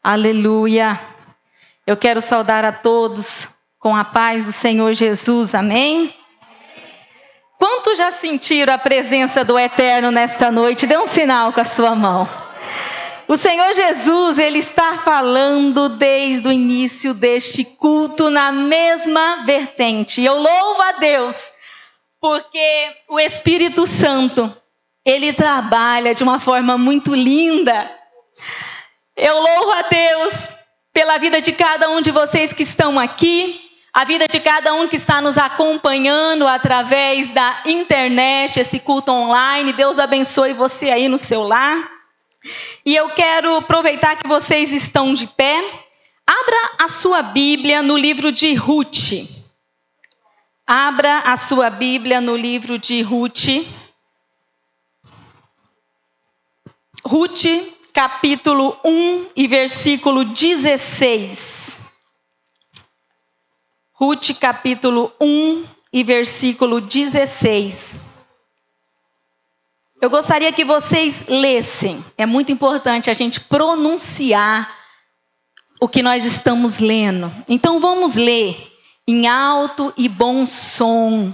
Aleluia. Eu quero saudar a todos com a paz do Senhor Jesus, amém? Quantos já sentiram a presença do Eterno nesta noite? Dê um sinal com a sua mão. O Senhor Jesus, Ele está falando desde o início deste culto na mesma vertente. Eu louvo a Deus, porque o Espírito Santo, Ele trabalha de uma forma muito linda. Eu louvo a Deus pela vida de cada um de vocês que estão aqui, a vida de cada um que está nos acompanhando através da internet, esse culto online. Deus abençoe você aí no seu lar. E eu quero aproveitar que vocês estão de pé. Abra a sua Bíblia no livro de Ruth. Abra a sua Bíblia no livro de Ruth. Ruth, capítulo 1 e versículo 16. Ruth, capítulo 1 e versículo 16. Eu gostaria que vocês lessem. É muito importante a gente pronunciar o que nós estamos lendo. Então vamos ler em alto e bom som.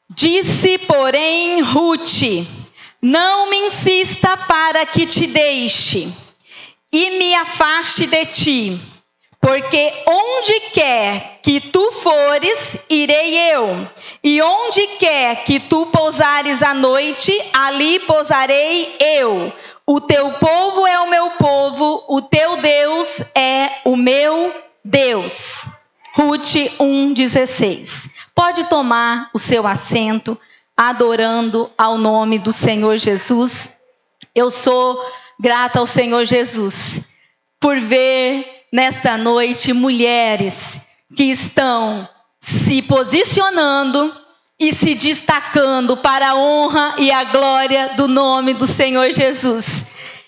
Disse, porém, Ruth: não me insista para que te deixe e me afaste de ti, porque onde quer que tu fores, irei eu, e onde quer que tu pousares à noite, ali pousarei eu. O teu povo é o meu povo, o teu Deus é o meu Deus. Ruth 1,16. Pode tomar o seu assento, adorando ao nome do Senhor Jesus. Eu sou grata ao Senhor Jesus por ver nesta noite mulheres que estão se posicionando e se destacando para a honra e a glória do nome do Senhor Jesus.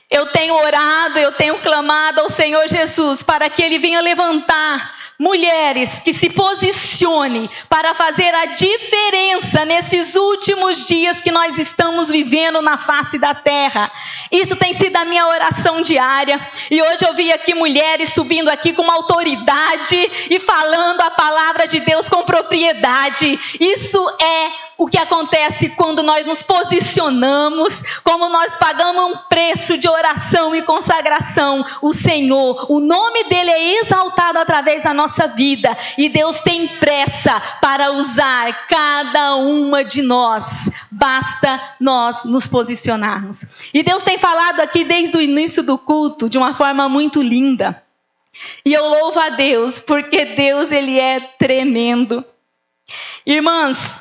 Eu tenho orado, eu tenho clamado ao Senhor Jesus para que Ele venha levantar mulheres que se posicionem para fazer a diferença nesses últimos dias que nós estamos vivendo na face da terra. Isso tem sido a minha oração diária. E hoje eu vi aqui mulheres subindo aqui com uma autoridade e falando a palavra de Deus com propriedade. Isso é o que acontece quando nós nos posicionamos, como nós pagamos um preço de oração e consagração. O Senhor, o nome dele é exaltado através da nossa vida. E Deus tem pressa para usar cada uma de nós. Basta nós nos posicionarmos. E Deus tem falado aqui desde o início do culto de uma forma muito linda. E eu louvo a Deus, porque Deus, ele é tremendo. Irmãs,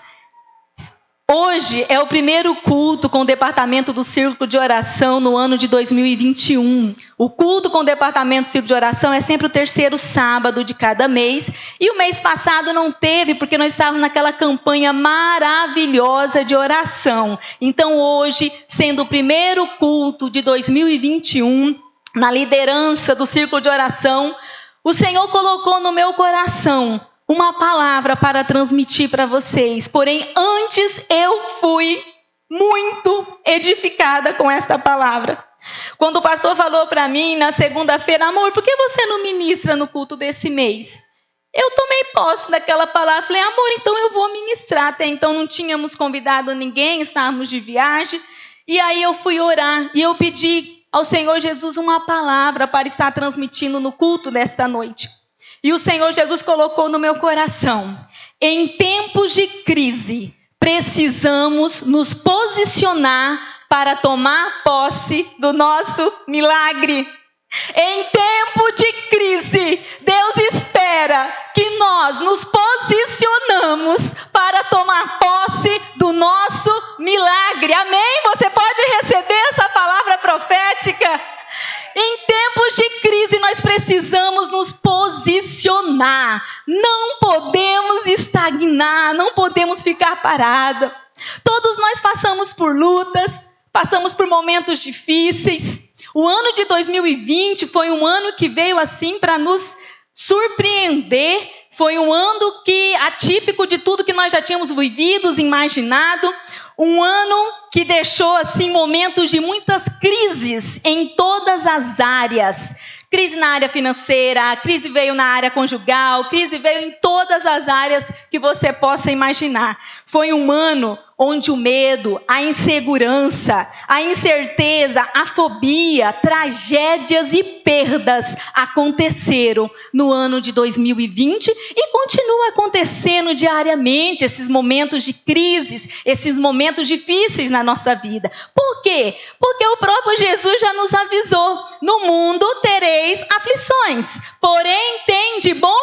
hoje é o primeiro culto com o departamento do Círculo de Oração no ano de 2021. O culto com o departamento do Círculo de Oração é sempre o terceiro sábado de cada mês. E o mês passado não teve, porque nós estávamos naquela campanha maravilhosa de oração. Então hoje, sendo o primeiro culto de 2021, na liderança do Círculo de Oração, o Senhor colocou no meu coração uma palavra para transmitir para vocês. Porém, antes eu fui muito edificada com esta palavra. Quando o pastor falou para mim na segunda-feira: amor, por que você não ministra no culto desse mês? Eu tomei posse daquela palavra. Falei: amor, então eu vou ministrar. Até então não tínhamos convidado ninguém, estávamos de viagem. E aí eu fui orar e eu pedi ao Senhor Jesus uma palavra para estar transmitindo no culto desta noite. E o Senhor Jesus colocou no meu coração: em tempos de crise, precisamos nos posicionar para tomar posse do nosso milagre. Em tempo de crise, Deus espera que nós nos posicionamos para tomar posse do nosso milagre. Amém? Você pode receber essa palavra profética? Em tempos de crise, nós precisamos nos posicionar. Não podemos estagnar, não podemos ficar parados. Todos nós passamos por lutas, passamos por momentos difíceis. O ano de 2020 foi um ano que veio assim para nos surpreender, Foi um ano atípico de tudo que nós já tínhamos vivido, imaginado. Um ano que deixou assim momentos de muitas crises em todas as áreas. Crise na área financeira, crise veio na área conjugal, crise veio em todas as áreas que você possa imaginar. Foi um ano onde o medo, a insegurança, a incerteza, a fobia, tragédias e perdas aconteceram no ano de 2020 e continuam acontecendo diariamente, esses momentos de crises, esses momentos difíceis na nossa vida. Por quê? Porque o próprio Jesus já nos avisou: no mundo tereis aflições, porém tem de bom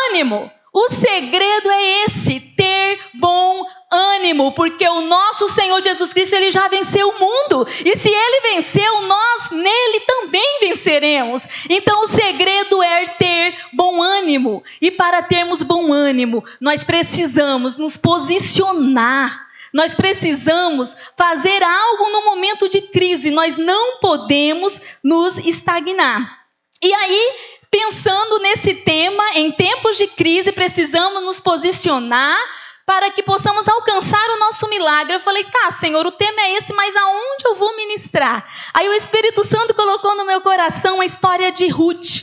ânimo. O segredo é esse, ter bom ânimo, porque o nosso Senhor Jesus Cristo, Ele já venceu o mundo, e se Ele venceu, nós nele também venceremos. Então o segredo é ter bom ânimo, e para termos bom ânimo, nós precisamos nos posicionar, nós precisamos fazer algo no momento de crise, nós não podemos nos estagnar. E aí, pensando nesse tema, em tempos de crise, precisamos nos posicionar para que possamos alcançar o nosso milagre. Eu falei, tá, Senhor, o tema é esse, mas aonde eu vou ministrar? Aí o Espírito Santo colocou no meu coração a história de Ruth.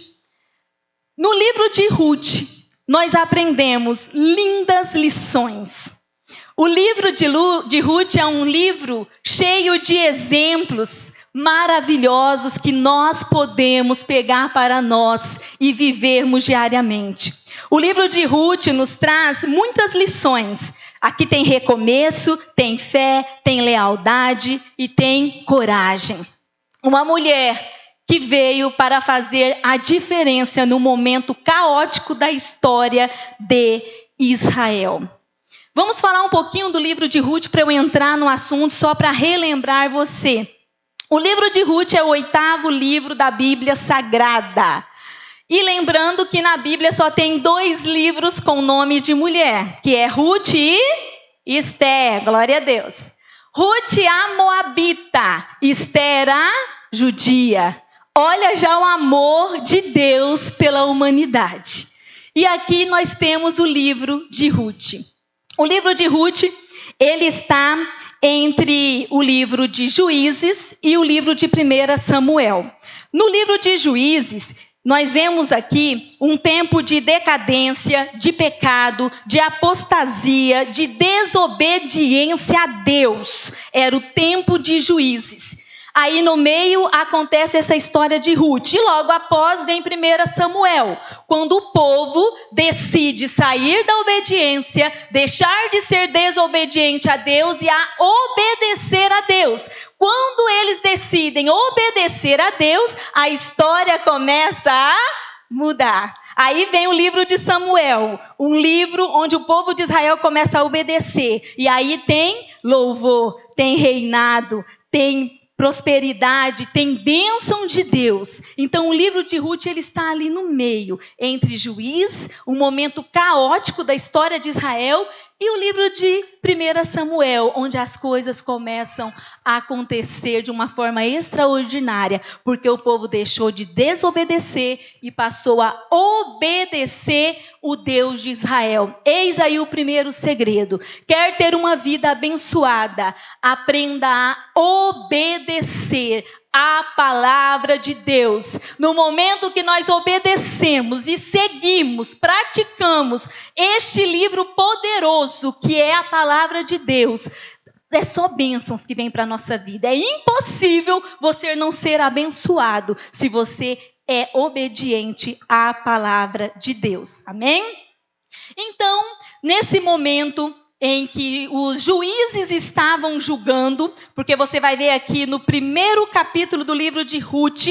No livro de Ruth, nós aprendemos lindas lições. O livro de Ruth é um livro cheio de exemplos maravilhosos que nós podemos pegar para nós e vivermos diariamente. O livro de Ruth nos traz muitas lições. Aqui tem recomeço, tem fé, tem lealdade e tem coragem. Uma mulher que veio para fazer a diferença no momento caótico da história de Israel. Vamos falar um pouquinho do livro de Ruth para eu entrar no assunto, só para relembrar você. O livro de Ruth é o 8º livro da Bíblia Sagrada. E lembrando que na Bíblia só tem 2 livros com nome de mulher, que é Ruth e Esther, glória a Deus. Ruth a Moabita, Esther a judia. Olha já o amor de Deus pela humanidade. E aqui nós temos o livro de Ruth. O livro de Ruth, ele está entre o livro de Juízes e o livro de 1 Samuel. No livro de Juízes, nós vemos aqui um tempo de decadência, de pecado, de apostasia, de desobediência a Deus. Era o tempo de Juízes. Aí no meio acontece essa história de Ruth. E logo após vem 1 Samuel, quando o povo decide sair da obediência, deixar de ser desobediente a Deus e a obedecer a Deus. Quando eles decidem obedecer a Deus, a história começa a mudar. Aí vem o livro de Samuel, um livro onde o povo de Israel começa a obedecer. E aí tem louvor, tem reinado, tem prosperidade, tem bênção de Deus. Então o livro de Ruth, ele está ali no meio, entre Juiz, um momento caótico da história de Israel, e o livro de 1 Samuel, onde as coisas começam a acontecer de uma forma extraordinária, porque o povo deixou de desobedecer e passou a obedecer o Deus de Israel. Eis aí o primeiro segredo. Quer ter uma vida abençoada? Aprenda a obedecer a palavra de Deus. No momento que nós obedecemos e seguimos, praticamos este livro poderoso que é a palavra de Deus, é só bênçãos que vêm para a nossa vida. É impossível você não ser abençoado se você é obediente à palavra de Deus. Amém? Então, nesse momento em que os juízes estavam julgando, porque você vai ver aqui no 1º capítulo do livro de Ruth,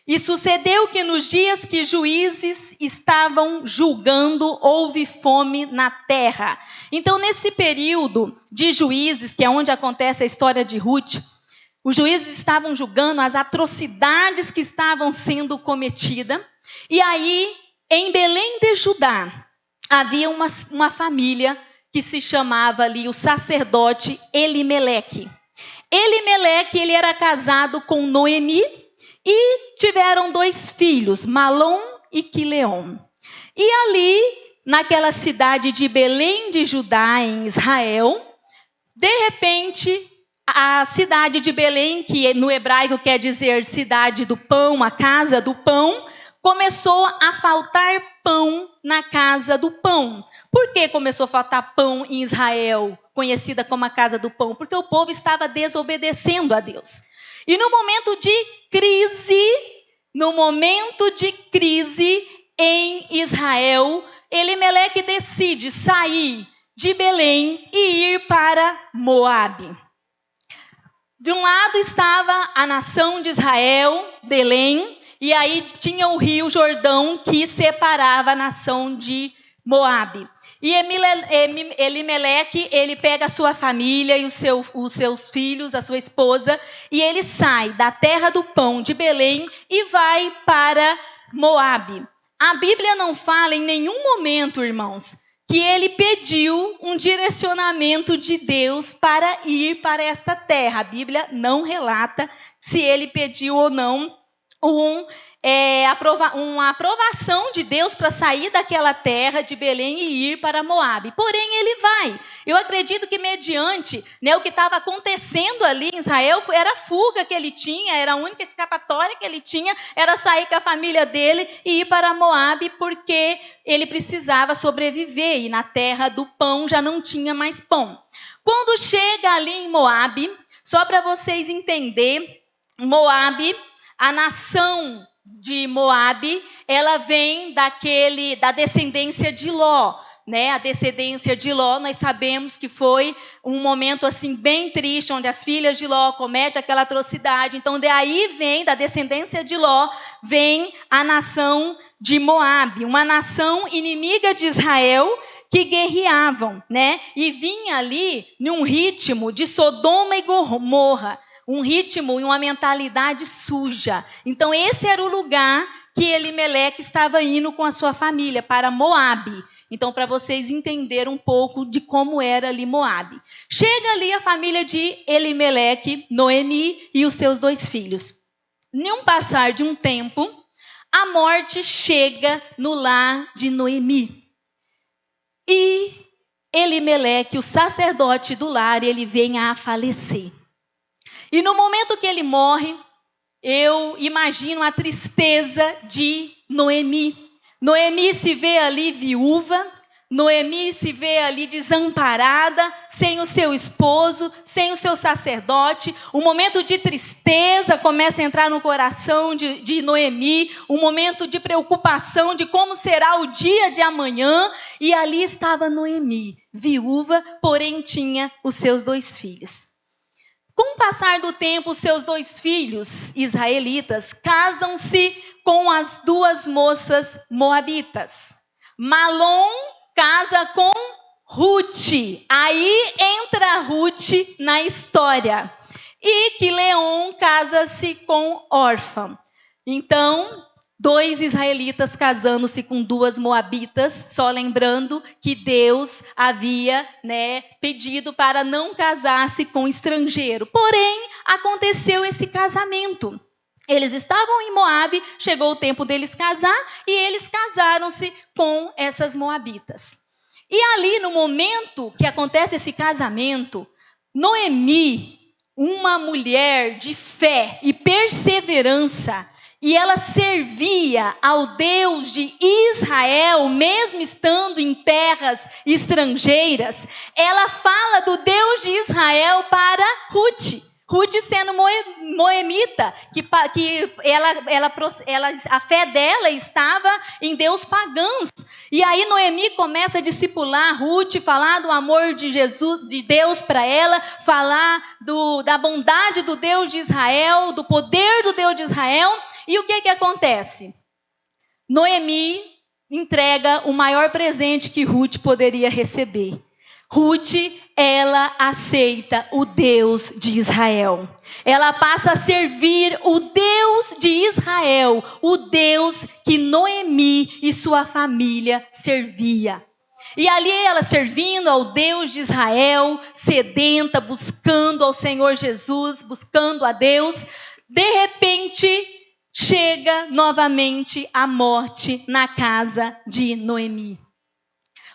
e sucedeu que nos dias que juízes estavam julgando, houve fome na terra. Então, nesse período de juízes, que é onde acontece a história de Ruth, os juízes estavam julgando as atrocidades que estavam sendo cometidas. E aí, em Belém de Judá, havia uma família que se chamava ali o sacerdote Elimeleque. Elimeleque, ele era casado com Noemi e tiveram 2 filhos, Malom e Quileom. E ali naquela cidade de Belém de Judá, em Israel. De repente, a cidade de Belém, que no hebraico quer dizer cidade do pão, a casa do pão, começou a faltar pão na casa do pão. Por que começou a faltar pão em Israel, conhecida como a casa do pão? Porque o povo estava desobedecendo a Deus. E no momento de crise em Israel, Elimeleque decide sair de Belém e ir para Moabe. De um lado estava a nação de Israel, Belém, e aí tinha o rio Jordão que separava a nação de Moabe. E Elimeleque, ele pega a sua família e os seus filhos, a sua esposa, e ele sai da terra do pão de Belém e vai para Moabe. A Bíblia não fala em nenhum momento, irmãos, que ele pediu um direcionamento de Deus para ir para esta terra. A Bíblia não relata se ele pediu ou não uma aprovação de Deus para sair daquela terra de Belém e ir para Moabe. Porém, ele vai. Eu acredito que mediante o que estava acontecendo ali em Israel, era a fuga que ele tinha, era a única escapatória que ele tinha, era sair com a família dele e ir para Moabe, porque ele precisava sobreviver, e na terra do pão já não tinha mais pão. Quando chega ali em Moabe, só para vocês entenderem, Moabe, a nação de Moabe, ela vem da descendência de Ló, né? A descendência de Ló, nós sabemos que foi um momento assim bem triste, onde as filhas de Ló cometem aquela atrocidade. Então, daí vem, da descendência de Ló, vem a nação de Moabe, uma nação inimiga de Israel, que guerreavam, né? E vinha ali num ritmo de Sodoma e Gomorra, um ritmo e uma mentalidade suja. Então, esse era o lugar que Elimeleque estava indo com a sua família, para Moabe. Então, para vocês entenderem um pouco de como era ali Moabe. Chega ali a família de Elimeleque, Noemi e os seus 2 filhos. Num passar de um tempo, a morte chega no lar de Noemi. E Elimeleque, o sacerdote do lar, ele vem a falecer. E no momento que ele morre, eu imagino a tristeza de Noemi. Noemi se vê ali viúva, Noemi se vê ali desamparada, sem o seu esposo, sem o seu sacerdote. Um momento de tristeza começa a entrar no coração de Noemi, um momento de preocupação de como será o dia de amanhã. E ali estava Noemi, viúva, porém tinha os seus 2 filhos. Com o passar do tempo, os seus 2 filhos israelitas casam-se com as 2 moças moabitas. Malom casa com Ruth. Aí entra Ruth na história. E Quileon casa-se com Orfa. Então, 2 israelitas casando-se com 2 moabitas, só lembrando que Deus havia pedido para não casar-se com estrangeiro. Porém, aconteceu esse casamento. Eles estavam em Moabe, chegou o tempo deles casar, e eles casaram-se com essas moabitas. E ali, no momento que acontece esse casamento, Noemi, uma mulher de fé e perseverança, e ela servia ao Deus de Israel, mesmo estando em terras estrangeiras. Ela fala do Deus de Israel para Ruth. Ruth sendo moemita, a fé dela estava em Deus pagãos. E aí Noemi começa a discipular Ruth, falar do amor de Jesus, de Deus para ela, falar da bondade do Deus de Israel, do poder do Deus de Israel. E o que acontece? Noemi entrega o maior presente que Ruth poderia receber. Ruth, ela aceita o Deus de Israel. Ela passa a servir o Deus de Israel, o Deus que Noemi e sua família servia. E ali ela servindo ao Deus de Israel, sedenta, buscando ao Senhor Jesus, buscando a Deus, de repente chega novamente a morte na casa de Noemi.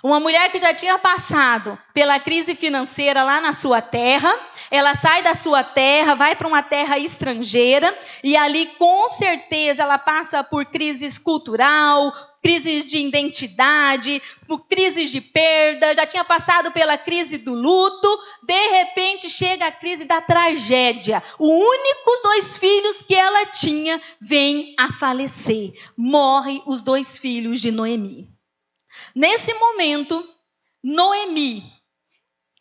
Uma mulher que já tinha passado pela crise financeira lá na sua terra, ela sai da sua terra, vai para uma terra estrangeira, e ali com certeza ela passa por crises cultural, crises de identidade, por crises de perda, já tinha passado pela crise do luto, de repente chega a crise da tragédia. Os únicos 2 filhos que ela tinha vêm a falecer. Morrem os 2 filhos de Noemi. Nesse momento, Noemi,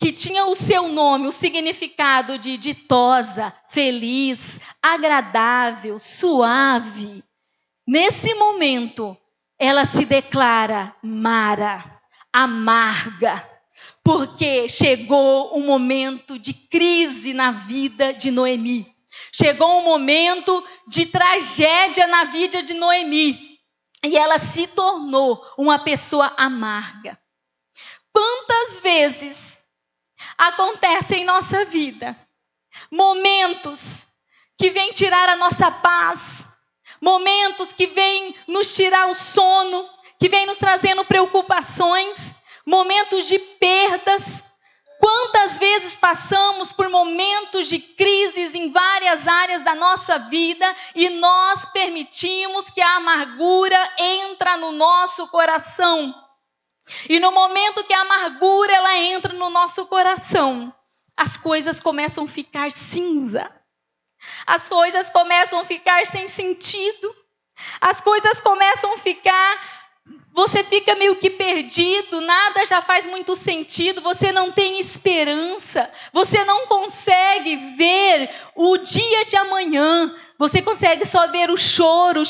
que tinha o seu nome, o significado de ditosa, feliz, agradável, suave, nesse momento, ela se declara Mara, amarga, porque chegou um momento de crise na vida de Noemi. Chegou um momento de tragédia na vida de Noemi. E ela se tornou uma pessoa amarga. Quantas vezes acontece em nossa vida momentos que vêm tirar a nossa paz, momentos que vêm nos tirar o sono, que vêm nos trazendo preocupações, momentos de perdas. Quantas vezes passamos por momentos de crises em várias áreas da nossa vida e nós permitimos que a amargura entre no nosso coração. E no momento que a amargura ela entra no nosso coração, as coisas começam a ficar cinza. As coisas começam a ficar sem sentido. As coisas começam a ficar... Você fica meio que perdido, nada já faz muito sentido, você não tem esperança, você não consegue ver o dia de amanhã, você consegue só ver o choro,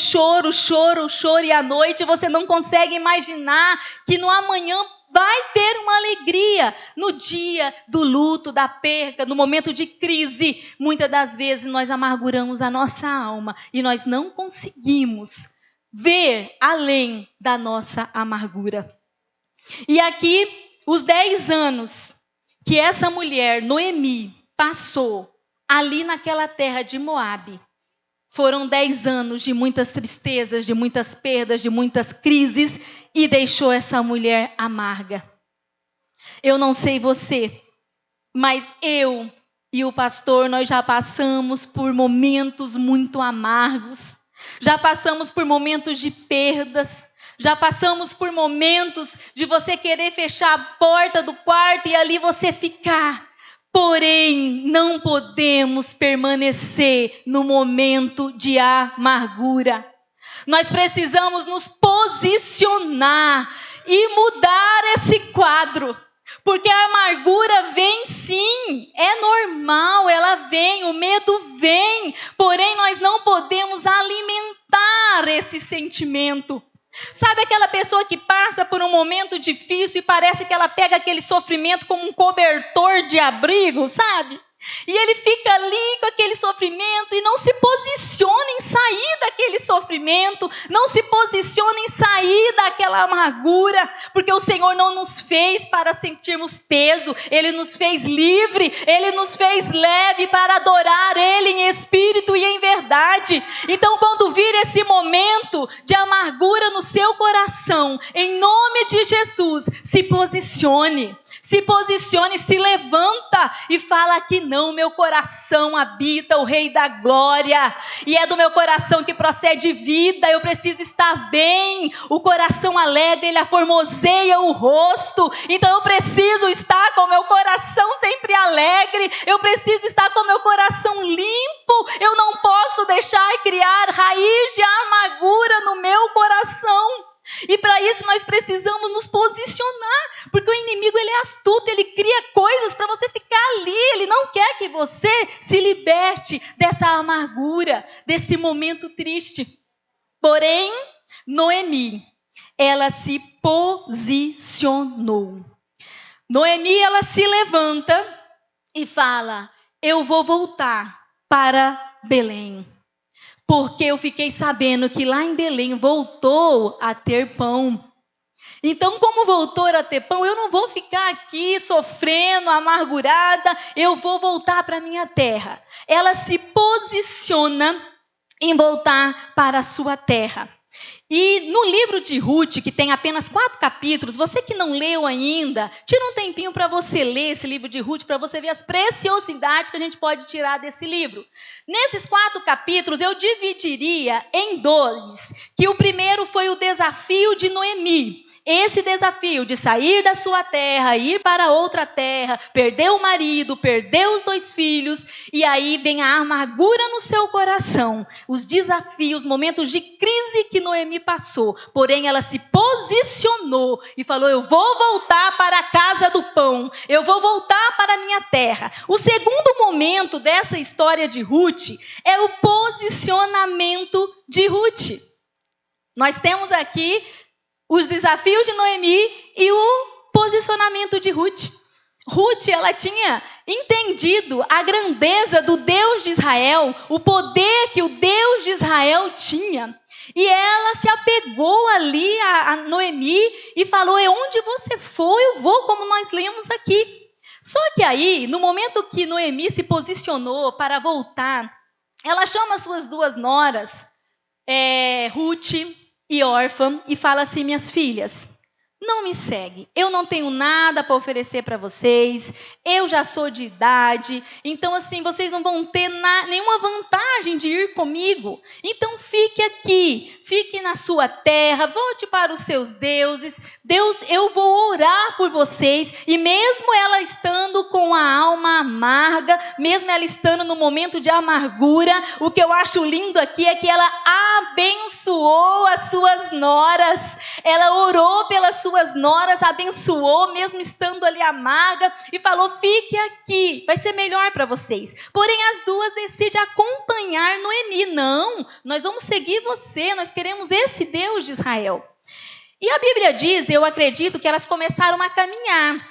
e à noite você não consegue imaginar que no amanhã vai ter uma alegria. No dia do luto, da perda, no momento de crise, muitas das vezes nós amarguramos a nossa alma e nós não conseguimos ver além da nossa amargura. E aqui, os 10 anos que essa mulher, Noemi, passou ali naquela terra de Moabe, foram 10 anos de muitas tristezas, de muitas perdas, de muitas crises, e deixou essa mulher amarga. Eu não sei você, mas eu e o pastor, nós já passamos por momentos muito amargos. Já passamos por momentos de perdas, já passamos por momentos de você querer fechar a porta do quarto e ali você ficar. Porém, não podemos permanecer no momento de amargura. Nós precisamos nos posicionar e mudar esse quadro. Porque a amargura vem sim, é normal, ela vem, o medo vem, porém nós não podemos alimentar esse sentimento. Sabe aquela pessoa que passa por um momento difícil e parece que ela pega aquele sofrimento como um cobertor de abrigo, sabe? E ele fica ali com aquele sofrimento e não se posiciona em sair daquele sofrimento, não se posiciona em sair daquela amargura, porque o Senhor não nos fez para sentirmos peso, Ele nos fez livre, Ele nos fez leve para adorar Ele em espírito e em verdade. Então, quando vir esse momento de amargura no seu coração, em nome de Jesus, se posicione, se levanta e fala que não, meu coração habita o Rei da Glória, e é do meu coração que procede vida, eu preciso estar bem, o coração alegre, ele aformoseia o rosto, então eu preciso estar com o meu coração sempre alegre, eu preciso estar com o meu coração limpo, eu não posso deixar criar raiz de amargura no meu coração. E para isso nós precisamos nos posicionar, porque o inimigo ele é astuto, ele cria coisas para você ficar ali, ele não quer que você se liberte dessa amargura, desse momento triste. Porém, Noemi, ela se posicionou. Noemi, ela se levanta e fala: eu vou voltar para Belém. Porque eu fiquei sabendo que lá em Belém voltou a ter pão. Então, como voltou a ter pão, eu não vou ficar aqui sofrendo, amargurada, eu vou voltar para a minha terra. Ela se posiciona em voltar para a sua terra. E no livro de Ruth, que tem apenas 4 capítulos, você que não leu ainda, tira um tempinho para você ler esse livro de Ruth, para você ver as preciosidades que a gente pode tirar desse livro. Nesses 4 capítulos, eu dividiria em 2, que o primeiro foi o desafio de Noemi. Esse desafio de sair da sua terra, ir para outra terra, perder o marido, perder os 2 filhos, e aí vem a amargura no seu coração, os desafios, momentos de crise que Noemi passou. Porém, ela se posicionou e falou: eu vou voltar para a casa do pão, eu vou voltar para a minha terra. O segundo momento dessa história de Ruth é o posicionamento de Ruth. Nós temos aqui os desafios de Noemi e o posicionamento de Ruth. Ruth, ela tinha entendido a grandeza do Deus de Israel, o poder que o Deus de Israel tinha. E ela se apegou ali a Noemi e falou: onde você for, eu vou, como nós lemos aqui. Só que aí, no momento que Noemi se posicionou para voltar, ela chama as suas 2 noras, Ruth e Orfa, e fala assim: minhas filhas, não me segue, eu não tenho nada para oferecer para vocês, eu já sou de idade, então assim, vocês não vão ter nenhuma vantagem de ir comigo, então fique aqui, fique na sua terra, volte para os seus deuses, eu vou orar por vocês, e mesmo ela estando com a alma amarga, mesmo ela estando no momento de amargura, o que eu acho lindo aqui é que ela abençoou as suas noras, ela orou pelas suas noras, abençoou, mesmo estando ali amarga, e falou: fique aqui, vai ser melhor para vocês. Porém, as 2 decidem acompanhar Noemi. Não, nós vamos seguir você, nós queremos esse Deus de Israel. E a Bíblia diz, eu acredito, que elas começaram a caminhar,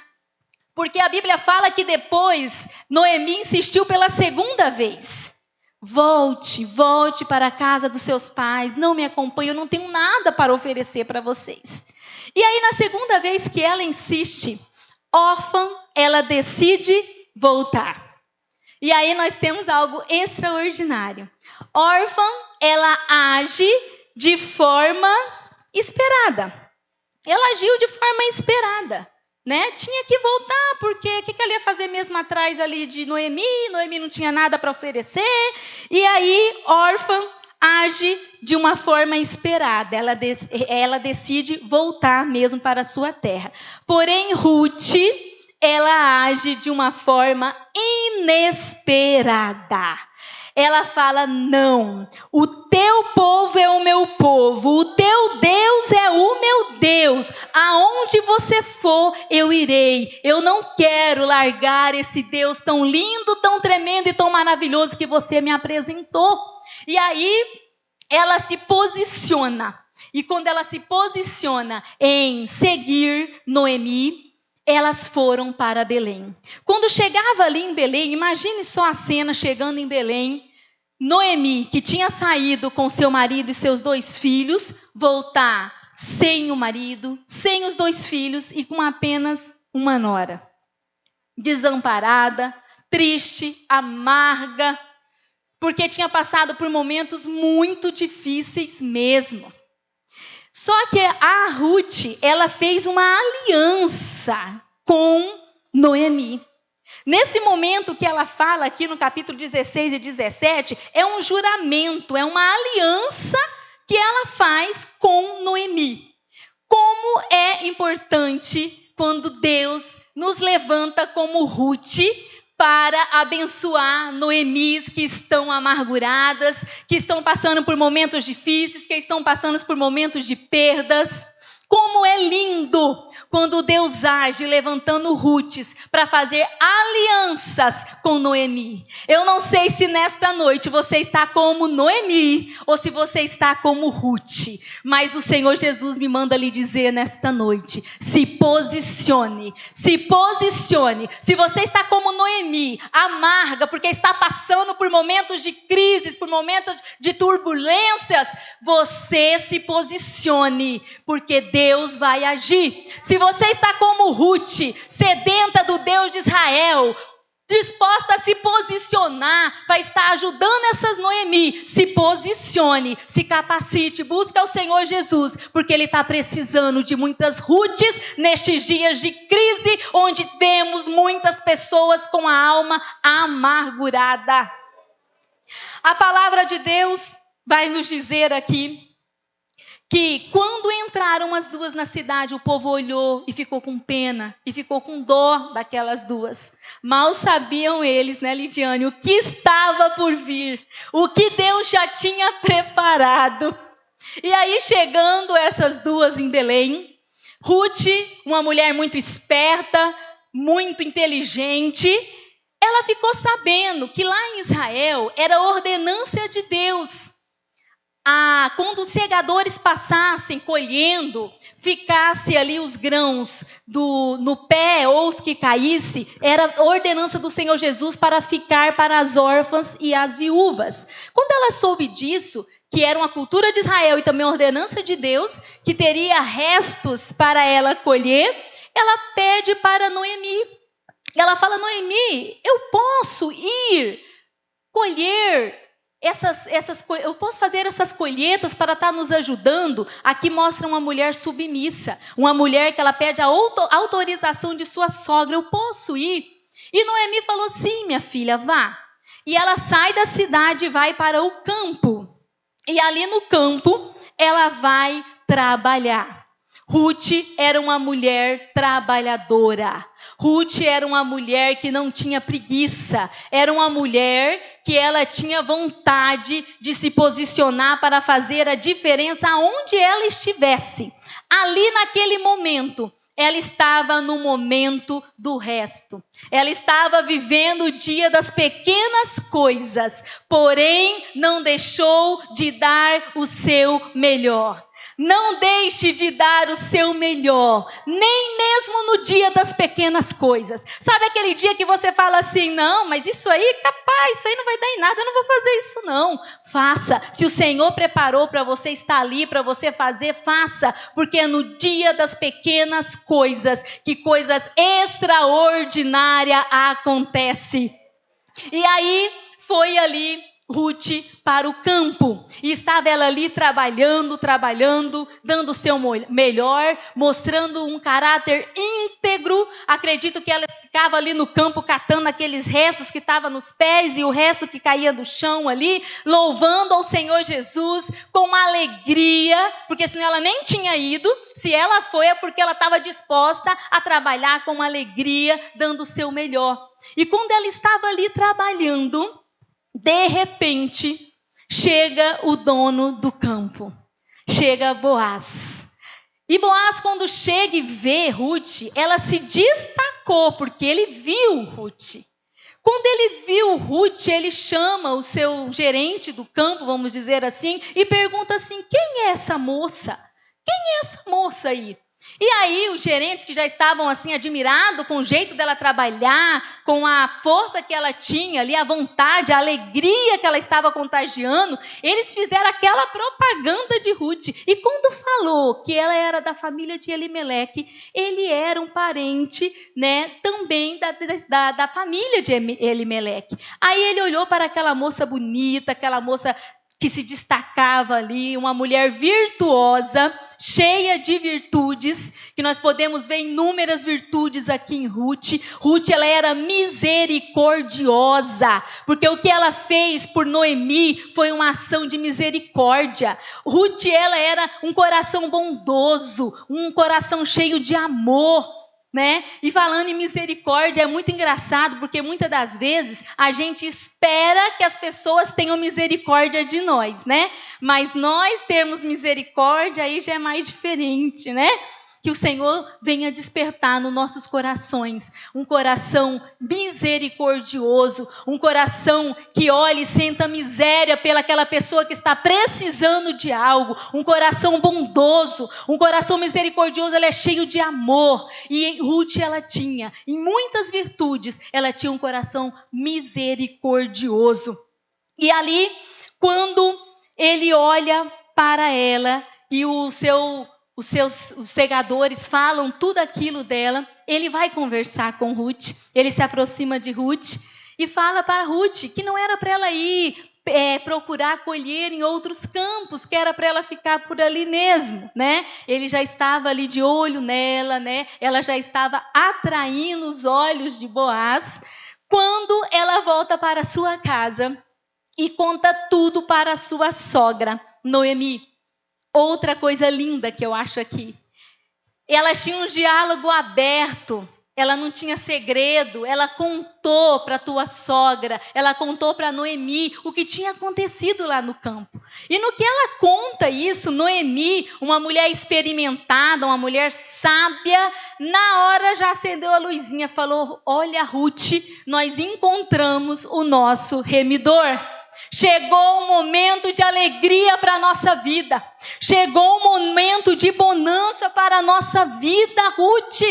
porque a Bíblia fala que depois Noemi insistiu pela 2ª vez: volte para a casa dos seus pais, não me acompanhe, eu não tenho nada para oferecer para vocês. E aí, na 2ª vez que ela insiste, Orfa, ela decide voltar. E aí nós temos algo extraordinário. Orfa, ela age de forma esperada. Ela agiu de forma esperada, né? Tinha que voltar, porque o que ela ia fazer mesmo atrás ali de Noemi? Noemi não tinha nada para oferecer. E aí, Orfa age de uma forma esperada. Ela decide voltar mesmo para a sua terra. Porém, Ruth, ela age de uma forma inesperada. Ela fala: não, o teu povo é o meu povo, o teu Deus é o meu Deus, aonde você for eu irei, eu não quero largar esse Deus tão lindo, tão tremendo e tão maravilhoso que você me apresentou. E aí ela se posiciona, e quando ela se posiciona em seguir Noemi, elas foram para Belém. Quando chegava ali em Belém, imagine só a cena chegando em Belém, Noemi, que tinha saído com seu marido e seus 2 filhos, voltar sem o marido, sem os 2 filhos e com apenas uma nora. Desamparada, triste, amarga, porque tinha passado por momentos muito difíceis mesmo. Só que a Ruth, ela fez uma aliança com Noemi. Nesse momento que ela fala aqui no capítulo 16 e 17, é um juramento, é uma aliança que ela faz com Noemi. Como é importante quando Deus nos levanta como Ruth para abençoar Noemis que estão amarguradas, que estão passando por momentos difíceis, que estão passando por momentos de perdas. Como é lindo quando Deus age levantando Ruths para fazer alianças com Noemi. Eu não sei se nesta noite você está como Noemi ou se você está como Ruth, mas o Senhor Jesus me manda lhe dizer nesta noite: se posicione, se posicione. Se você está como Noemi, amarga porque está passando por momentos de crises, por momentos de turbulências, você se posicione, porque Deus vai agir. Se você está como Ruth, sedenta do Deus de Israel, disposta a se posicionar para estar ajudando essas Noemi. Se posicione, se capacite, busque ao Senhor Jesus, porque Ele está precisando de muitas Rutes nestes dias de crise, onde temos muitas pessoas com a alma amargurada. A palavra de Deus vai nos dizer aqui que quando entraram as duas na cidade, o povo olhou e ficou com pena, e ficou com dó daquelas duas. Mal sabiam eles, né, Lidiane, o que estava por vir, o que Deus já tinha preparado. E aí, chegando essas duas em Belém, Ruth, uma mulher muito esperta, muito inteligente, ela ficou sabendo que lá em Israel era ordenância de Deus. Quando os segadores passassem colhendo, ficasse ali os grãos no pé ou os que caísse, era ordenança do Senhor Jesus para ficar para as órfãs e as viúvas. Quando ela soube disso, que era uma cultura de Israel e também ordenança de Deus, que teria restos para ela colher, ela pede para Noemi. Ela fala: Noemi, eu posso ir colher eu posso fazer essas colheitas para estar nos ajudando? Aqui mostra uma mulher submissa, uma mulher que ela pede a autorização de sua sogra. Eu posso ir? E Noemi falou: sim, minha filha, vá. E ela sai da cidade e vai para o campo. E ali no campo, ela vai trabalhar. Ruth era uma mulher trabalhadora. Ruth era uma mulher que não tinha preguiça. Era uma mulher que ela tinha vontade de se posicionar para fazer a diferença aonde ela estivesse. Ali naquele momento, ela estava no momento do resto. Ela estava vivendo o dia das pequenas coisas, porém não deixou de dar o seu melhor. Não deixe de dar o seu melhor, nem mesmo no dia das pequenas coisas. Sabe aquele dia que você fala assim: não, mas isso aí, capaz, isso aí não vai dar em nada, eu não vou fazer isso não. Faça. Se o Senhor preparou para você estar ali, para você fazer, faça. Porque é no dia das pequenas coisas que coisas extraordinárias acontecem. E aí, foi ali Ruth para o campo, e estava ela ali trabalhando, dando o seu melhor, mostrando um caráter íntegro. Acredito que ela ficava ali no campo catando aqueles restos que estavam nos pés e o resto que caía do chão ali, louvando ao Senhor Jesus com alegria, porque senão ela nem tinha ido. Se ela foi é porque ela estava disposta a trabalhar com alegria, dando o seu melhor. E quando ela estava ali trabalhando, de repente, chega o dono do campo, chega Boaz. E Boaz, quando chega e vê Ruth, ela se destacou, porque ele viu Ruth. Quando ele viu Ruth, ele chama o seu gerente do campo, vamos dizer assim, e pergunta assim: quem é essa moça? Quem é essa moça aí? E aí os gerentes, que já estavam assim admirados com o jeito dela trabalhar, com a força que ela tinha ali, a vontade, a alegria que ela estava contagiando, eles fizeram aquela propaganda de Ruth. E quando falou que ela era da família de Elimeleque, ele era um parente, né, também da família de Elimeleque. Aí ele olhou para aquela moça bonita, aquela moça que se destacava ali, uma mulher virtuosa, cheia de virtudes, que nós podemos ver inúmeras virtudes aqui em Ruth. Ruth, ela era misericordiosa, porque o que ela fez por Noemi foi uma ação de misericórdia. Ruth, ela era um coração bondoso, um coração cheio de amor, né? E falando em misericórdia, é muito engraçado, porque muitas das vezes a gente espera que as pessoas tenham misericórdia de nós, né? Mas nós termos misericórdia, aí já é mais diferente, né? Que o Senhor venha despertar nos nossos corações um coração misericordioso, um coração que olha e senta miséria pelaquela pessoa que está precisando de algo, um coração bondoso, um coração misericordioso. Ele é cheio de amor, e Ruth, ela tinha, em muitas virtudes, ela tinha um coração misericordioso. E ali, quando ele olha para ela, e o seu os segadores falam tudo aquilo dela. Ele vai conversar com Ruth, ele se aproxima de Ruth e fala para Ruth que não era para ela ir procurar colher em outros campos, que era para ela ficar por ali mesmo, né? Ele já estava ali de olho nela, né? Ela já estava atraindo os olhos de Boaz, quando ela volta para a sua casa e conta tudo para a sua sogra, Noemi. Outra coisa linda que eu acho aqui. Elas tinham um diálogo aberto. Ela não tinha segredo. Ela contou para a tua sogra. Ela contou para Noemi o que tinha acontecido lá no campo. E no que ela conta isso, Noemi, uma mulher experimentada, uma mulher sábia, na hora já acendeu a luzinha. Falou, olha Ruth, nós encontramos o nosso remidor. Chegou um momento de alegria para a nossa vida. Chegou um momento de bonança para a nossa vida, Ruth.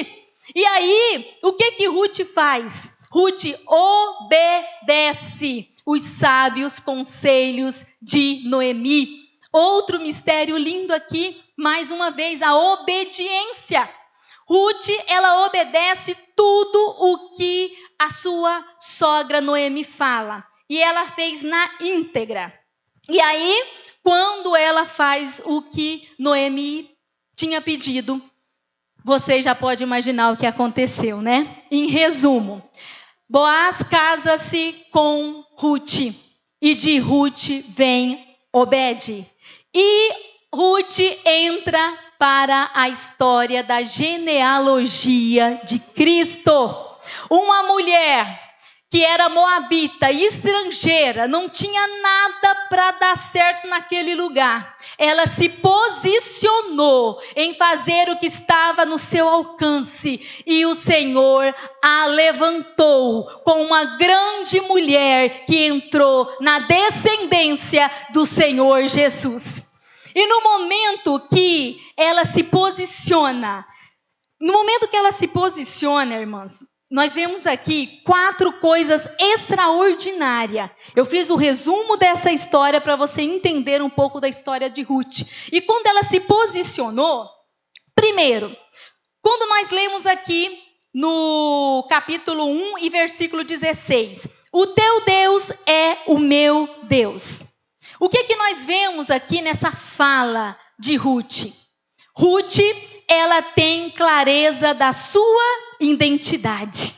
E aí, o que Ruth faz? Ruth obedece os sábios conselhos de Noemi. Outro mistério lindo aqui, mais uma vez, a obediência. Ruth, ela obedece tudo o que a sua sogra Noemi fala. E ela fez na íntegra. E aí, quando ela faz o que Noemi tinha pedido, você já pode imaginar o que aconteceu, né? Em resumo, Boaz casa-se com Ruth. E de Ruth vem Obed. E Ruth entra para a história da genealogia de Cristo. Uma mulher que era moabita, estrangeira, não tinha nada para dar certo naquele lugar. Ela se posicionou em fazer o que estava no seu alcance. E o Senhor a levantou com uma grande mulher que entrou na descendência do Senhor Jesus. E no momento que ela se posiciona, irmãs, nós vemos aqui 4 coisas extraordinárias. Eu fiz o resumo dessa história para você entender um pouco da história de Ruth. E quando ela se posicionou, primeiro, quando nós lemos aqui no capítulo 1 e versículo 16, o teu Deus é o meu Deus. O que nós vemos aqui nessa fala de Ruth? Ruth, ela tem clareza da sua identidade.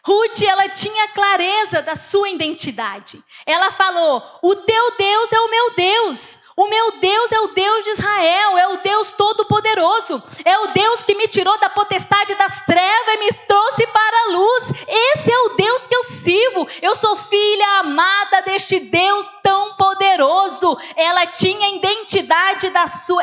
Ruth, ela tinha clareza da sua identidade. Ela falou, o teu Deus é o meu Deus. O meu Deus é o Deus de Israel, é o Deus Todo-Poderoso. É o Deus que me tirou da potestade das trevas e me trouxe para a luz. Esse é o Deus que eu sirvo. Eu sou filha amada deste Deus tão poderoso. Ela tinha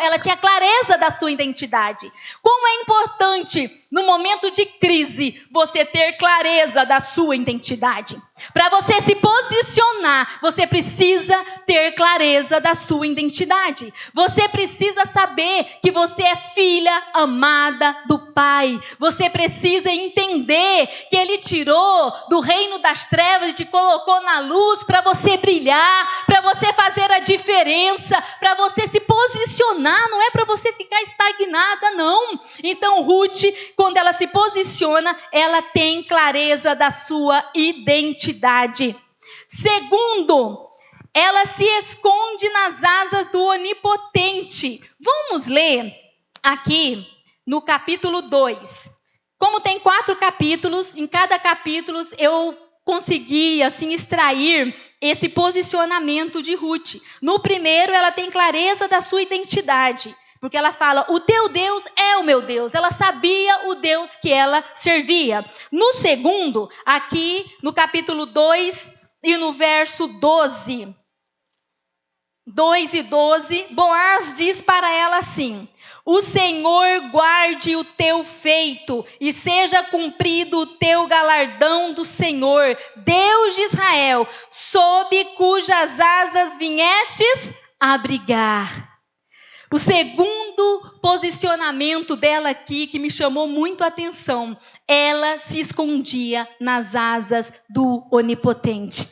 ela tinha clareza da sua identidade. Como é importante no momento de crise você ter clareza da sua identidade. Para você se posicionar, você precisa ter clareza da sua identidade. Você precisa saber que você é filha amada do Pai. Você precisa entender que Ele tirou do reino das trevas e te colocou na luz para você brilhar, para você fazer a diferença, para você se posicionar, não é para você ficar estagnada, não. Então Ruth, quando ela se posiciona, ela tem clareza da sua identidade. Segundo, ela se esconde nas asas do Onipotente. Vamos ler aqui no capítulo 2. Como tem 4 capítulos, em cada capítulo eu consegui assim extrair esse posicionamento de Ruth. No primeiro, ela tem clareza da sua identidade. Porque ela fala, o teu Deus é o meu Deus. Ela sabia o Deus que ela servia. No segundo, aqui no capítulo 2 e no verso 12. 2 e 12, Boaz diz para ela assim, o Senhor guarde o teu feito e seja cumprido o teu galardão do Senhor, Deus de Israel, sob cujas asas viestes abrigar. O segundo posicionamento dela aqui, que me chamou muito a atenção, ela se escondia nas asas do Onipotente.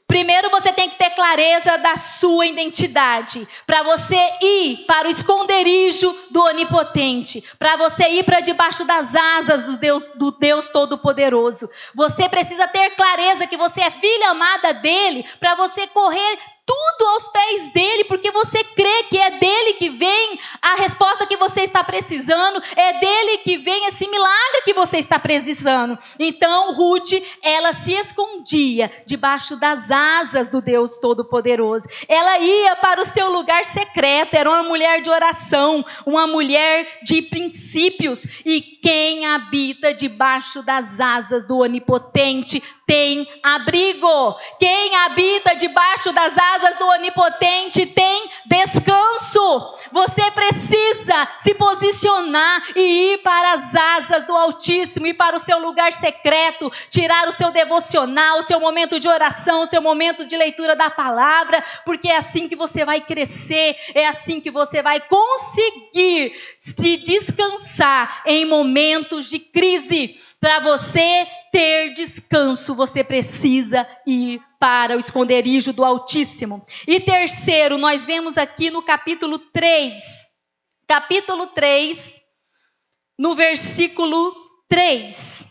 Primeiro você tem que ter clareza da sua identidade, para você ir para o esconderijo do Onipotente, para você ir para debaixo das asas do Deus Todo-Poderoso. Você precisa ter clareza que você é filha amada dele, para você correr tudo aos pés dele, porque você crê que é dele que vem a resposta que você está precisando, é dele que vem esse milagre que você está precisando. Então Ruth, ela se escondia debaixo das asas do Deus Todo-Poderoso. Ela ia para o seu lugar secreto, era uma mulher de oração, uma mulher de princípios. E quem habita debaixo das asas do Onipotente tem abrigo. Quem habita debaixo das asas do Onipotente tem descanso. Você precisa se posicionar e ir para as asas do Altíssimo, ir para o seu lugar secreto, tirar o seu devocional, o seu momento de oração, o seu momento de leitura da palavra, porque é assim que você vai crescer, é assim que você vai conseguir se descansar em momentos de crise. Para você ter descanso, você precisa ir para o esconderijo do Altíssimo. E terceiro, nós vemos aqui no capítulo 3. Capítulo 3, no versículo 3.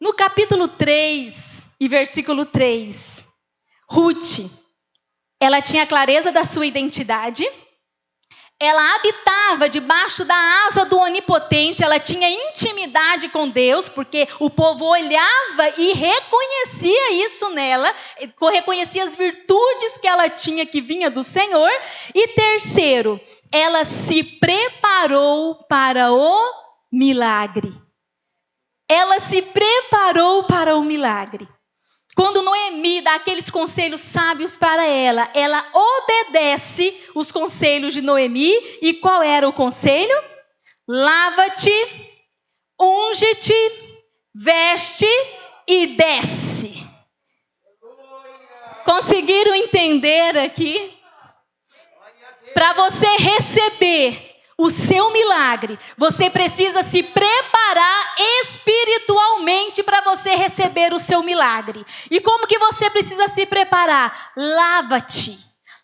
No capítulo 3 e versículo 3, Ruth, ela tinha clareza da sua identidade. Ela habitava debaixo da asa do Onipotente, ela tinha intimidade com Deus, porque o povo olhava e reconhecia isso nela, reconhecia as virtudes que ela tinha que vinha do Senhor. E terceiro, ela se preparou para o milagre. Ela se preparou para o milagre. Quando Noemi dá aqueles conselhos sábios para ela, ela obedece os conselhos de Noemi. E qual era o conselho? Lava-te, unge-te, veste e desce. Conseguiram entender aqui? Para você receber o seu milagre, você precisa se preparar espiritualmente para você receber o seu milagre. E como que você precisa se preparar? Lava-te,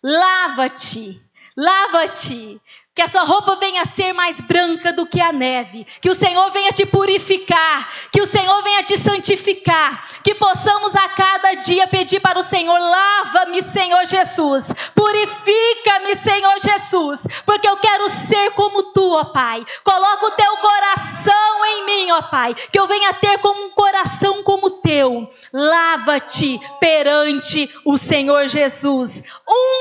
lava-te, lava-te. Que a sua roupa venha a ser mais branca do que a neve. Que o Senhor venha te purificar. Que o Senhor venha te santificar. Que possamos a cada dia pedir para o Senhor: lava-me, Senhor Jesus. Purifica-me, Senhor Jesus. Porque eu quero ser como tu, ó Pai. Coloca o teu coração em mim, ó Pai. Que eu venha ter como um coração como o teu. Lava-te perante o Senhor Jesus.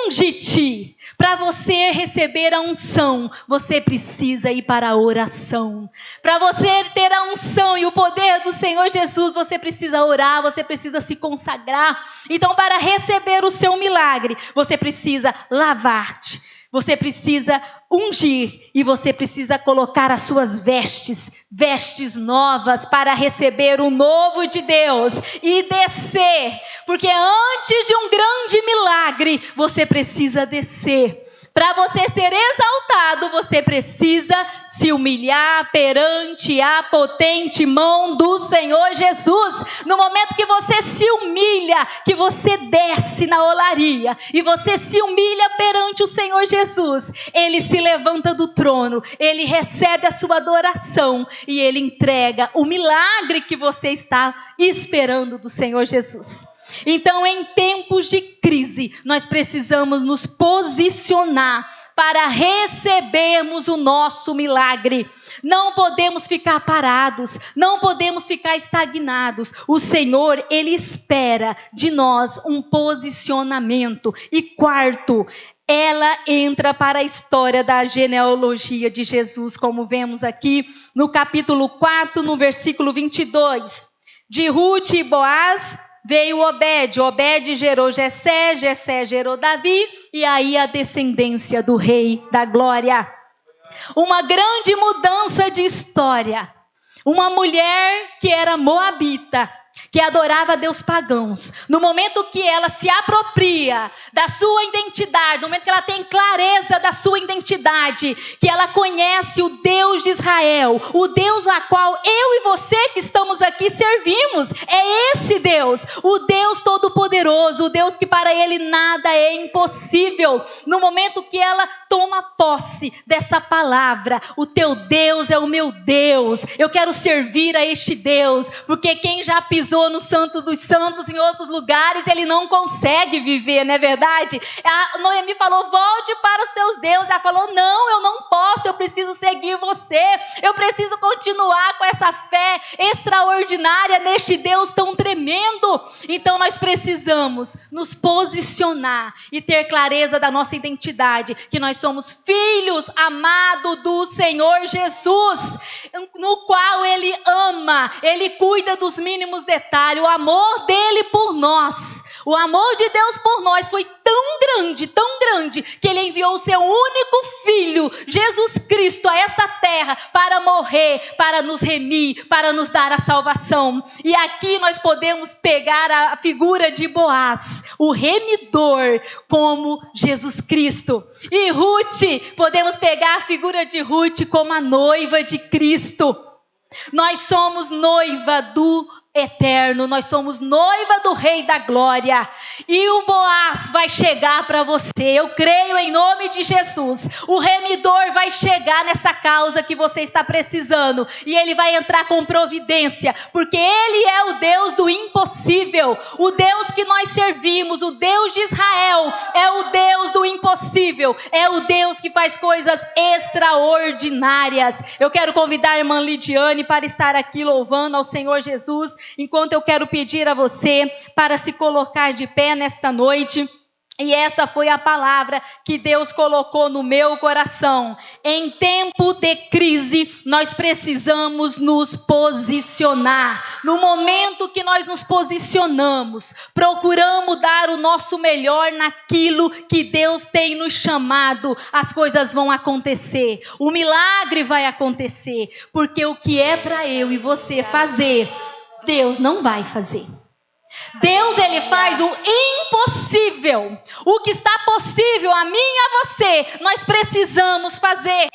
Unge-te. Para você receber a unção, você precisa ir para a oração. Para você ter a unção e o poder do Senhor Jesus, você precisa orar, você precisa se consagrar. Então, para receber o seu milagre, você precisa lavar-te. Você precisa ungir e você precisa colocar as suas vestes novas para receber o novo de Deus e descer. Porque antes de um grande milagre, você precisa descer. Para você ser exaltado, você precisa se humilhar perante a potente mão do Senhor Jesus. No momento que você se humilha, que você desce na olaria e você se humilha perante o Senhor Jesus, Ele se levanta do trono, Ele recebe a sua adoração e Ele entrega o milagre que você está esperando do Senhor Jesus. Então, em tempos de crise, nós precisamos nos posicionar para recebermos o nosso milagre. Não podemos ficar parados, não podemos ficar estagnados. O Senhor, Ele espera de nós um posicionamento. E quarto, ela entra para a história da genealogia de Jesus, como vemos aqui no capítulo 4, no versículo 22. De Ruth e Boaz veio Obed, Obed gerou Jessé, Jessé gerou Davi, e aí a descendência do Rei da Glória. Uma grande mudança de história. Uma mulher que era moabita, que adorava deus pagãos, no momento que ela se apropria da sua identidade, no momento que ela tem clareza da sua identidade, que ela conhece o Deus de Israel, o Deus a qual eu e você que estamos aqui servimos, é esse Deus, o Deus Todo-Poderoso, o Deus que para Ele nada é impossível. No momento que ela toma posse dessa palavra, o teu Deus é o meu Deus, eu quero servir a este Deus, porque quem já pisou no Santo dos Santos em outros lugares, ele não consegue viver, não é verdade? A Noemi falou, volte para os seus deuses. Ela falou, não, eu não posso, eu preciso seguir você, eu preciso continuar com essa fé extraordinária neste Deus tão tremendo. Então nós precisamos nos posicionar e ter clareza da nossa identidade, que nós somos filhos amados do Senhor Jesus, no qual Ele ama, Ele cuida dos mínimos detalhes. O amor dele por nós, o amor de Deus por nós foi tão grande, que Ele enviou o seu único Filho, Jesus Cristo, a esta terra, para morrer, para nos remir, para nos dar a salvação. E aqui nós podemos pegar a figura de Boaz, o remidor, como Jesus Cristo. E Ruth, podemos pegar a figura de Ruth como a noiva de Cristo. Nós somos noiva do eterno, nós somos noiva do Rei da Glória, e o Boaz vai chegar para você, eu creio em nome de Jesus. O remidor vai chegar nessa causa que você está precisando, e ele vai entrar com providência, porque ele é o Deus do impossível, o Deus que nós servimos, o Deus de Israel, é o Deus do impossível, é o Deus que faz coisas extraordinárias. Eu quero convidar a irmã Lidiane para estar aqui louvando ao Senhor Jesus, enquanto eu quero pedir a você para se colocar de pé nesta noite. E essa foi a palavra que Deus colocou no meu coração. Em tempo de crise, nós precisamos nos posicionar. No momento que nós nos posicionamos, procuramos dar o nosso melhor naquilo que Deus tem nos chamado, as coisas vão acontecer. O milagre vai acontecer, porque o que é para eu e você fazer, Deus não vai fazer. Deus, Ele faz o impossível. O que está possível a mim e a você, nós precisamos fazer.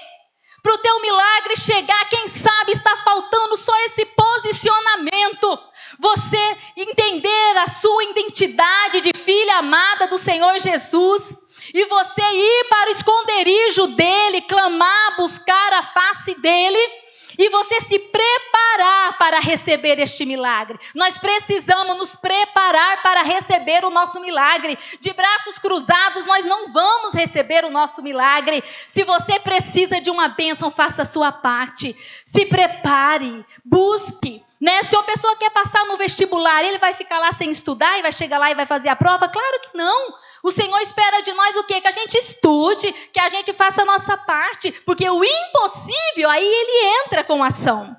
Para o teu milagre chegar, quem sabe está faltando só esse posicionamento. Você entender a sua identidade de filha amada do Senhor Jesus. E você ir para o esconderijo dEle, clamar, buscar a face dEle. E você se preparar para receber este milagre. Nós precisamos nos preparar para receber o nosso milagre. De braços cruzados nós não vamos receber o nosso milagre. Se você precisa de uma bênção, faça a sua parte. Se prepare, busque. Se uma pessoa quer passar no vestibular, ele vai ficar lá sem estudar e vai chegar lá e vai fazer a prova? Claro que não. O Senhor espera de nós o quê? Que a gente estude, que a gente faça a nossa parte, porque o impossível, aí Ele entra com ação.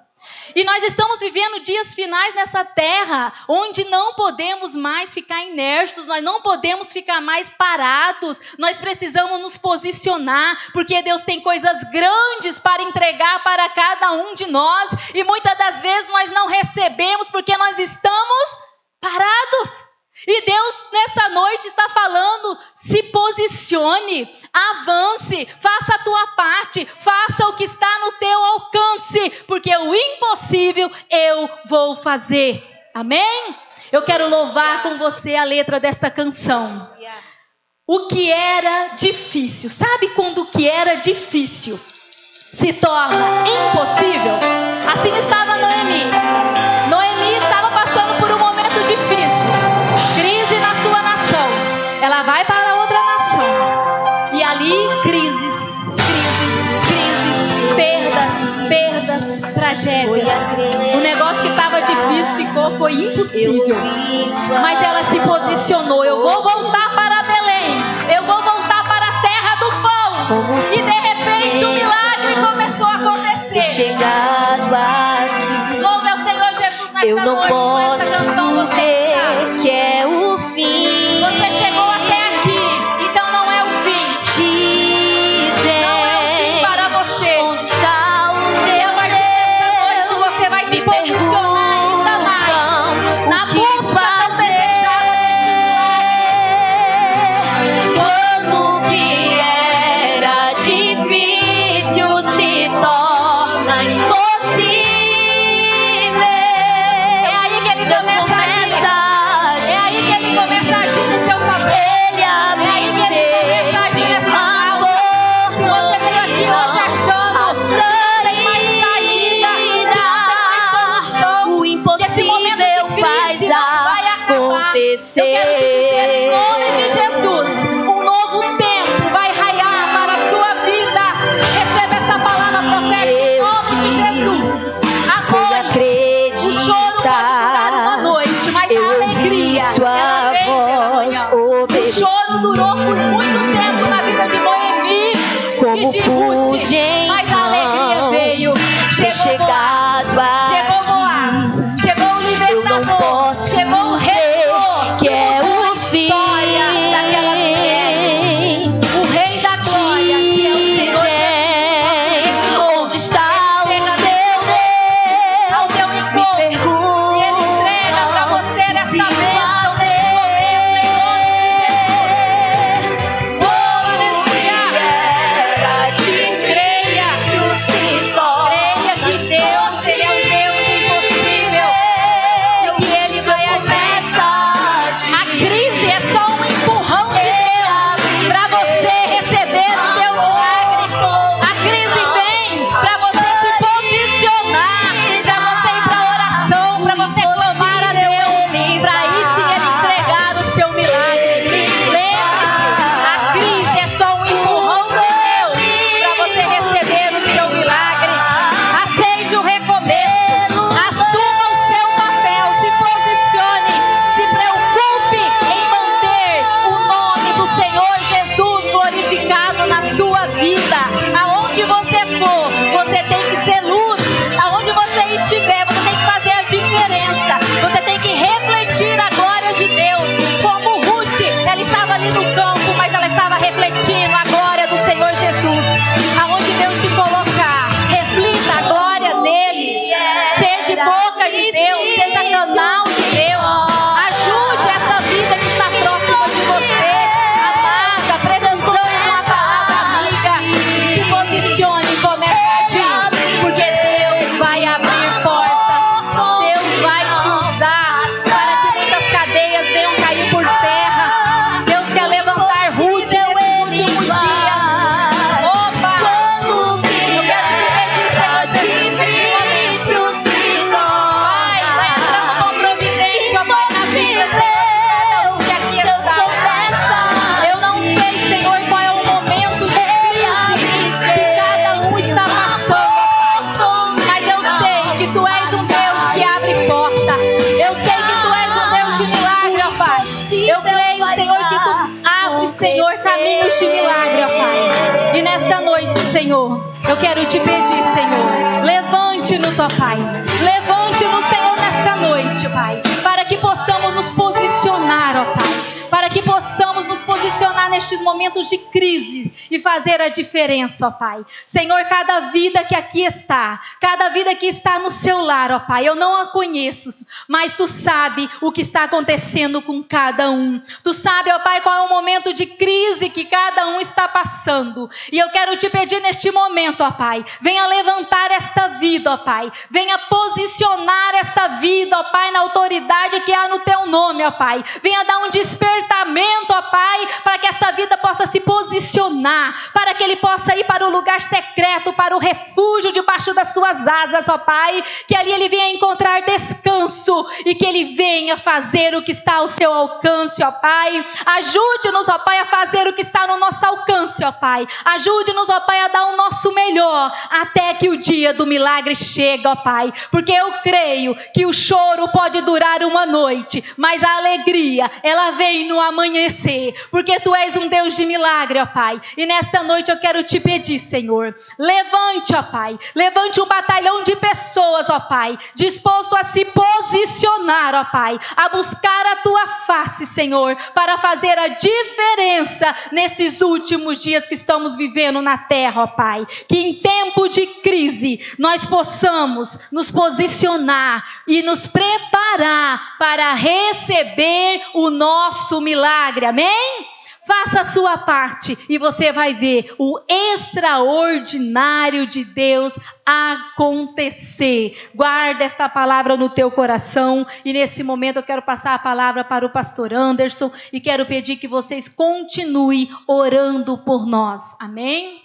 E nós estamos vivendo dias finais nessa terra, onde não podemos mais ficar inertes, nós não podemos ficar mais parados, nós precisamos nos posicionar, porque Deus tem coisas grandes para entregar para cada um de nós, e muitas das vezes nós não recebemos, porque nós estamos parados. E Deus nessa noite está falando, se posicione, avance, faça a tua parte, faça o que está no teu alcance, porque o impossível eu vou fazer. Amém? Eu quero louvar com você a letra desta canção. O que era difícil, sabe quando o que era difícil se torna impossível? Assim estava Noemi. Noemi estava passando por um momento difícil. Crise na sua nação. Ela vai para outra nação. E ali, crises, perdas, tragédias. O negócio que estava difícil foi impossível. Mas ela se posicionou. Eu vou voltar para Belém. Eu vou voltar para a terra do pão. E de repente o milagre começou a acontecer. Chegado aqui. Louve ao Senhor Jesus nessa eu não noite. posso ver que é o fim. Você chegou até aqui, então não é o fim. Dizem, não é o fim para você. Onde está o teu Deus? Você vai se posicionar ainda mais na Ruth, mas a alegria veio. Chegou Moab, chegou o libertador, chegou o rei que é o fim daquela mulher. O rei da glória que é o Senhor Jesus. Onde está o teu Deus? Ao teu encontro. E Ele entrega para você essa bênção nesse momento, em nome de Jesus. Creia que Deus, Ele é um Deus impossível e que Ele vai agir. A crise é só um empurrão de Deus para você receber o seu milagre. A crise vem para você se posicionar, para você ir para a oração, para você clamar a Deus, para aí sim Ele entregar o seu milagre. Lembre-se, a crise é só um empurrão de Deus para você receber o seu milagre. Aceite o recomeço, assuma o seu papel, se posicione, se preocupe em manter o nome do Senhor Jesus glorificado na sua vida. Aonde você for, você tem que ser luz. Aonde você estiver, você tem que fazer a diferença. Você tem que refletir a glória de Deus. Como Ruth, ela estava ali no campo, mas ela estava refletindo a glória do Senhor Jesus. Aonde Deus te colocar, reflita a glória nele. Seja boca de Deus, seja canal de Deus. Ajude essa vida que está próxima de você, amada, precisando de uma palavra amiga. Se posicione e comece a agir, porque Deus vai abrir portas. Deus vai te usar para que muitas cadeias venham cair por terra. Deus quer levantar Ruth nesses últimos dias. Opa! Eu quero te pedir, Senhor Jesus, nesse momento. Pai, vai entrando com providência, Pai, na vida de cada um que aqui está. Eu não sei, Senhor, qual é o momento de crise que cada um está passando, mas eu sei que Tu és um Deus que abre porta. Eu sei que Tu és um Deus de milagre, ó Pai. Eu creio, Senhor, que Tu abre, Senhor, caminhos de milagre, ó Pai. E nesta noite, Senhor, eu quero te pedir, Senhor, levante-nos, ó Pai. Levante-nos, Senhor, nesta noite, Pai, para que possamos nos posicionar, ó Pai. Para que possamos nos posicionar nestes momentos de crise e fazer a diferença, ó Pai. Senhor, cada vida que aqui está, cada vida que está no seu lar, ó Pai, eu não a conheço, mas Tu sabe o que está acontecendo com cada um. Tu sabe, ó Pai, qual é o momento de crise que cada um está passando. E eu quero te pedir neste momento, ó Pai, venha levantar esta vida, ó Pai. Venha posicionar esta vida, ó Pai, na autoridade que há no Teu nome, ó Pai. Venha dar um despertamento, ó Pai, para que esta vida possa se posicionar, para que ele possa ir para o lugar secreto, para o refúgio debaixo das Suas asas, ó Pai, que ali ele venha encontrar descanso e que ele venha fazer o que está ao seu alcance, ó Pai. Ajude-nos, ó Pai, a fazer o que está no nosso alcance, ó Pai. Ajude-nos, ó Pai, a dar o nosso melhor até que o dia do milagre chegue, ó Pai, porque eu creio que o choro pode durar uma noite, mas a alegria, ela vem no amanhecer, porque Tu és um Deus de milagre, ó Pai. E nesta noite eu quero te pedir, Senhor, levante, ó Pai, levante um batalhão de pessoas, ó Pai, disposto a se posicionar, ó Pai, a buscar a Tua face, Senhor, para fazer a diferença nesses últimos dias que estamos vivendo na terra, ó Pai. Que em tempo de crise nós possamos nos posicionar e nos preparar para receber o nosso milagre, amém? Faça a sua parte e você vai ver o extraordinário de Deus acontecer. Guarda esta palavra no teu coração e nesse momento eu quero passar a palavra para o pastor Anderson e quero pedir que vocês continuem orando por nós, amém?